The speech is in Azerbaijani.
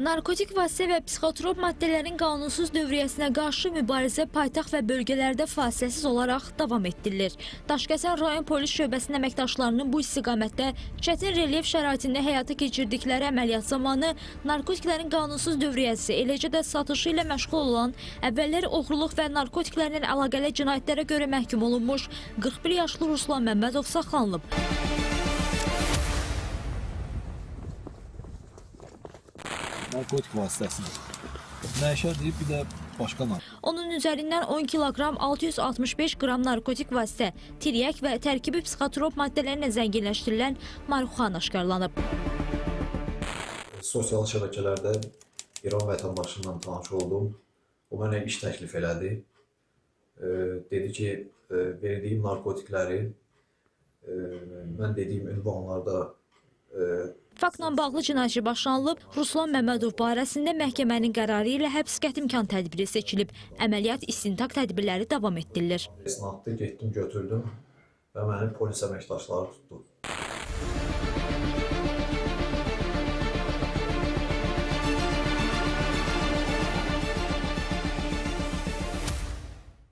Narkotik vasitə və psixotrop maddələrin qanunsuz dövriyyəsinə qarşı mübarizə paytaxt və bölgələrdə fasiləsiz olaraq davam etdirilir. Daşkəsən rayon polis şöbəsinin əməkdaşlarının bu istiqamətdə çətin relyef şəraitində həyata keçirdikləri əməliyyat zamanı narkotiklərin qanunsuz dövriyyəsi, eləcə də satışı ilə məşğul olan, əvvəllər oğruluq və narkotiklərlə əlaqəli cinayətlərə görə məhkum olunmuş 41 yaşlı Ruslan Məmmədov saxlanılıb. Narkotik vasitəsidir. Məişər deyib, bir də başqa narkotik. Onun üzərindən 10 kiloqram 665 qram narkotik vasitə, tiryək və tərkibi psixotrop maddələrlə zənginləşdirilən marixuana aşkarlanıb. Sosial şəbəkələrdə İran vətəndaşından tanış oldum. O mənə iş təklif elədi. Dedi ki, verdiyim narkotikləri mən dediyim ünvanlarda Faktla bağlı cinayət başlanılıb, Ruslan Məmmədov barəsində məhkəmənin qərarı ilə həbs qətimkan tədbiri seçilib. Əməliyyat istintaq tədbirləri davam etdirilir. İstinaqda getdim, götürdüm və məni polis əməkdaşları tutdu.